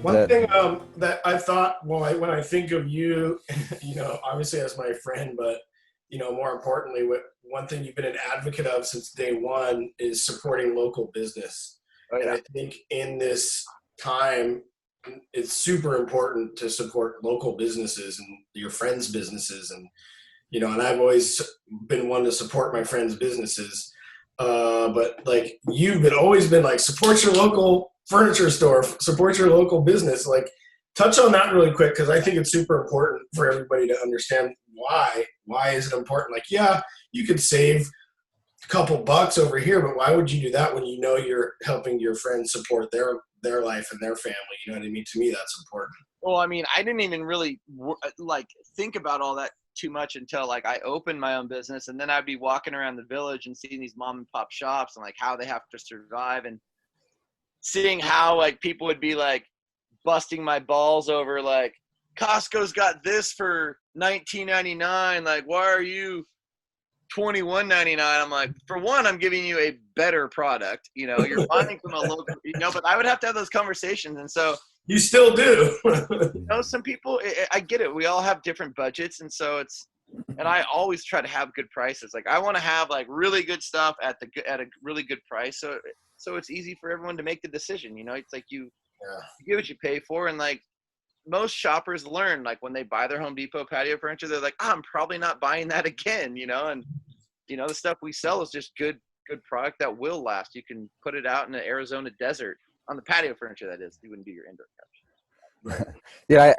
One thing that I thought, well, when I think of you, obviously as my friend, but more importantly, one thing you've been an advocate of since day one is supporting local business. Oh And yeah. I think in this time, it's super important to support local businesses and your friends' businesses, and I've always been one to support my friends' businesses. But like always been like, support your local furniture store, support your local business. Like, touch on that really quick, because I think it's super important for everybody to understand why. Why is it important? Like, yeah, you could save a couple bucks over here, but why would you do that when you're helping your friends support their life and their family? You know what I mean? To me, that's important. Well, I mean, I didn't even really think about all that too much until like I opened my own business, and then I'd be walking around the village and seeing these mom and pop shops and like how they have to survive, and seeing how like people would be like busting my balls over like Costco's got this for $19.99. Like, why are you $21.99? I'm like, for one, I'm giving you a better product. You're buying from a local. But I would have to have those conversations, and so You still do. some people, I get it. We all have different budgets, and so and I always try to have good prices. Like, I want to have like really good stuff at a really good price, so it's easy for everyone to make the decision. It's like you get what you pay for, and like most shoppers learn, like when they buy their Home Depot patio furniture, they're like, I'm probably not buying that again. And the stuff we sell is just good product that will last. You can put it out in the Arizona desert on the patio furniture. That is, it wouldn't be your indoor couch. Right. Yeah,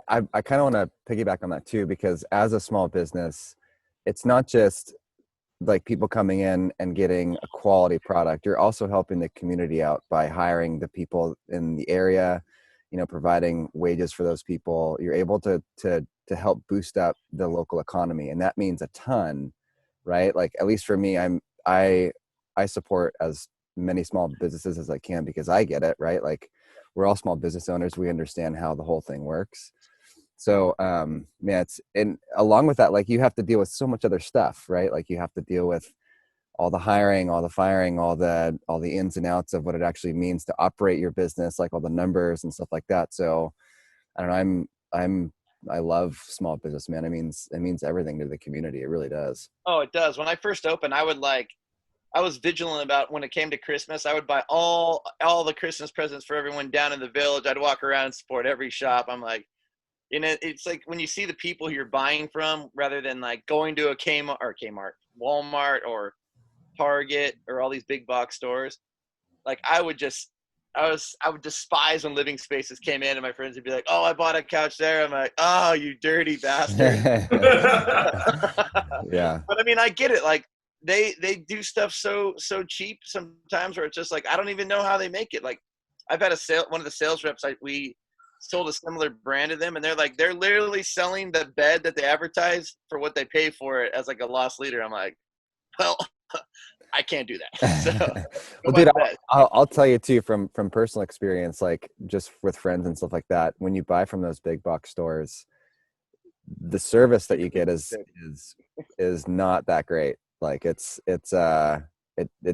I kind of want to piggyback on that too, because as a small business, it's not just like people coming in and getting a quality product. You're also helping the community out by hiring the people in the area, providing wages for those people. You're able to help boost up the local economy, and that means a ton, right? Like, at least for me, I support as many small businesses as I can, because I get it, right? Like, we're all small business owners. We understand how the whole thing works. So, and along with that, like, you have to deal with so much other stuff, right? Like, you have to deal with all the hiring, all the firing, all the ins and outs of what it actually means to operate your business, like all the numbers and stuff like that. So, I don't know. I love small business, man. It means everything to the community. It really does. Oh, it does. When I first opened, I was vigilant about when it came to Christmas. I would buy all the Christmas presents for everyone down in the village. I'd walk around and support every shop. I'm like, it's like when you see the people you're buying from, rather than like going to a Kmart, Walmart, or Target, or all these big box stores. Like, I would despise when living spaces came in and my friends would be like, oh, I bought a couch there. I'm like, oh, you dirty bastard. Yeah. But I mean, I get it. Like, they do stuff so cheap sometimes, where it's just like, I don't even know how they make it. Like, I've had one of the sales reps, we sold a similar brand to them, and they're literally selling the bed that they advertise for what they pay for it as like a loss leader. I'm like, well, I can't do that. So, well, dude, I'll tell you too, from personal experience, like just with friends and stuff like that, when you buy from those big box stores, the service that you get is not that great. Like, it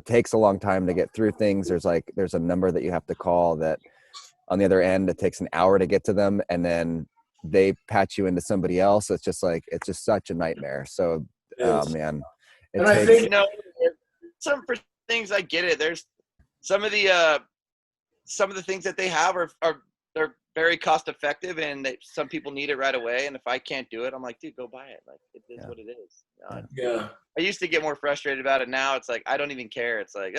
takes a long time to get through things. There's a number that you have to call that on the other end, it takes an hour to get to them, and then they patch you into somebody else. It's just such a nightmare. So, oh man, I think, some for things, I get it. There's some of the things that they have are they're very cost effective, and some people need it right away. And if I can't do it, I'm like, dude, go buy it. Like, it is what it is. Yeah. I used to get more frustrated about it. Now it's like, I don't even care. It's like,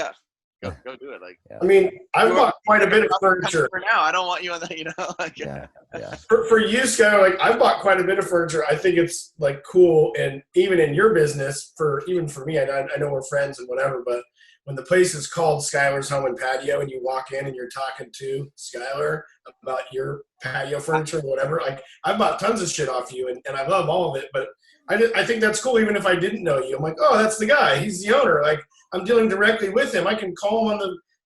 go do it. Like, I mean, I've bought quite a bit of furniture. For now, I don't want you on that. Like, yeah. For you, Skylar, like, I've bought quite a bit of furniture. I think it's like cool, and even in your business, even for me, I know we're friends and whatever, but when the place is called Skylar's Home and Patio, and you walk in and you're talking to Skylar about your patio furniture or whatever, like, I've bought tons of shit off you, and I love all of it, but I think that's cool. Even if I didn't know you, I'm like, oh, that's the guy. He's the owner. Like, I'm dealing directly with him. I can call him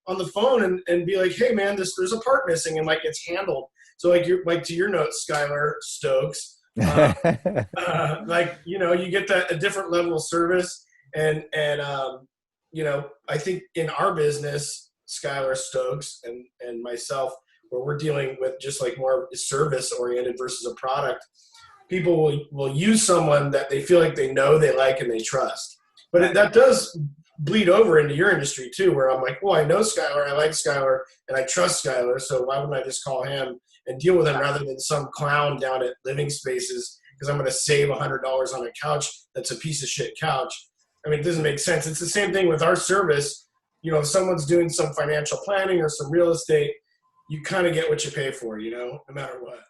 on the phone and be like, hey man, there's a part missing, and like, it's handled. So like, you're like, to your notes, Skylar Stokes, like, you get a different level of service, and I think in our business, Skylar Stokes and myself, where we're dealing with just like more service oriented versus a product, people will use someone that they feel like they know, they like, and they trust. But that does bleed over into your industry too, where I'm like, well, I know Skylar, I like Skylar, and I trust Skylar, so why wouldn't I just call him and deal with him rather than some clown down at Living Spaces because I'm going to save $100 on a couch that's a piece of shit couch. I mean, it doesn't make sense. It's the same thing with our service. You know, if someone's doing some financial planning or some real estate, you kind of get what you pay for, you know, no matter what.